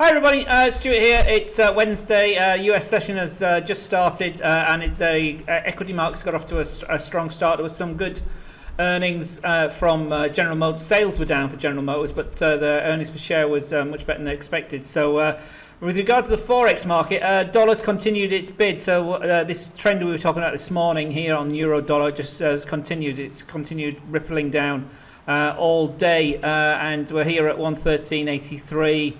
Hi everybody, Stuart here. It's Wednesday. US session has just started, and the equity markets got off to a strong start. There was some good earnings from General Motors. Sales were down for General Motors, but the earnings per share was much better than expected. So with regard to the forex market, dollars continued its bid. So this trend we were talking about this morning here on euro dollar just has continued. It's continued rippling down all day, and we're here at 113.83.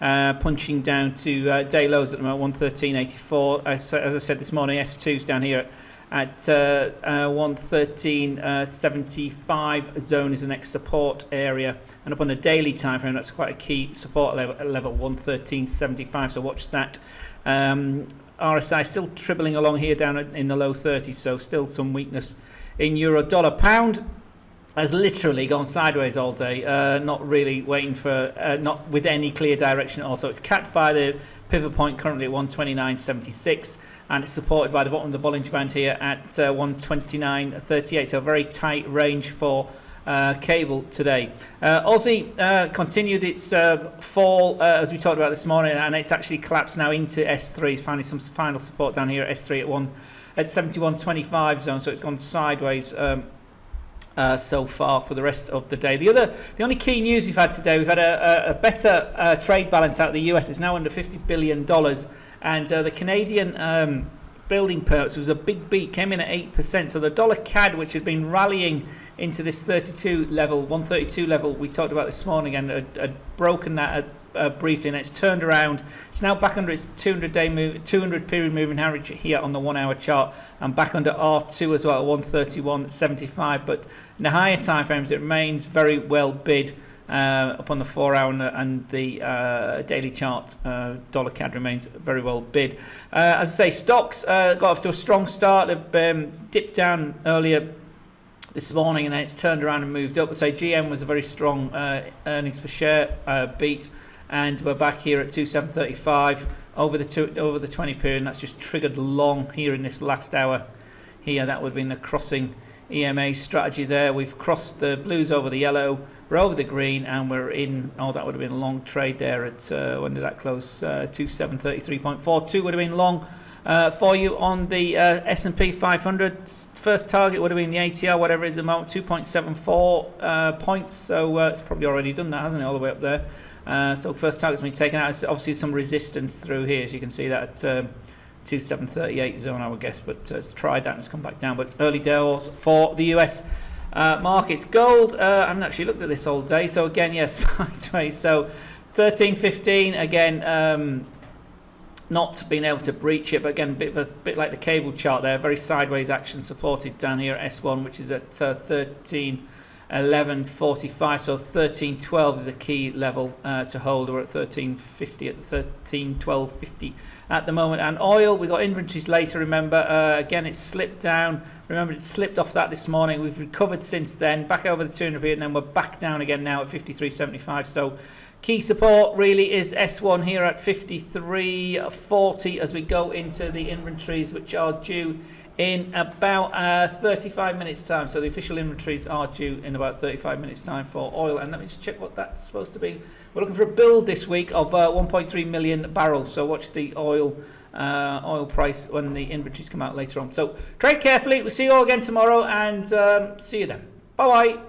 Punching down to day lows at the moment, 113.84. As I said this morning, S2's down here at 113.75 zone is the next support area, and up on the daily time frame, that's quite a key support level 113.75. So watch that. RSI still dribbling along here down in the low 30s, so still some weakness in euro dollar. Pound has literally gone sideways all day, not really waiting for, not with any clear direction. Also, it's capped by the pivot point currently at 129.76, and it's supported by the bottom of the Bollinger Band here at 129.38. So a very tight range for cable today. Aussie continued its fall as we talked about this morning, and it's actually collapsed now into S3, finding some final support down here at S3 at 71.25 zone. So it's gone sideways. So far for the rest of the day. The only key news we've had today, we've had a better trade balance out of the US. It's now under $50 billion, and the Canadian building permits was a big beat, came in at 8%. So the dollar CAD, which had been rallying into this 132 level we talked about this morning, and had broken that briefly, and it's turned around. It's now back under its 200 period moving average here on the 1 hour chart, and back under R2 as well at 131.75. But in the higher time frames, it remains very well bid up on the 4 hour and the daily chart. Dollar CAD remains very well bid. As I say, stocks got off to a strong start. They've dipped down earlier this morning, and then it's turned around and moved up. So GM was a very strong earnings per share beat, and we're back here at 2735 over the 20 period, and that's just triggered long here in this last hour here. That would have been the crossing EMA strategy there. We've crossed the blues over the yellow, we're over the green, and we're in. Oh, that would have been a long trade there at when did that close? 2733.42 would have been long for you on the S&P 500. First target would have been the ATR, whatever it is at the moment, 2.74 points. So it's probably already done that, hasn't it, all the way up there? So first target's been taken out. It's obviously some resistance through here, as you can see that at 2738 zone, I would guess. But it's tried that and it's come back down. But it's early doors for the US markets. Gold, I haven't actually looked at this all day. So again, yes, sideways. So 1315 again. Not being able to breach it, but again, a bit like the cable chart there, very sideways action supported down here at S1, which is at 1311.45. So 1312 is a key level to hold. We're at 1350 at 1312.50 at the moment. And oil, we got inventories later. Remember, again, it's slipped down. Remember, it slipped off that this morning. We've recovered since then, back over the 200 period, and then we're back down again now at 53.75. So key support really is S1 here at 53.40 as we go into the inventories, which are due in about 35 minutes time. So the official inventories are due in about 35 minutes time for oil. And let me just check what that's supposed to be. We're looking for a build this week of 1.3 million barrels. So watch the oil price when the inventories come out later on. So trade carefully. We'll see you all again tomorrow, and see you then. Bye bye.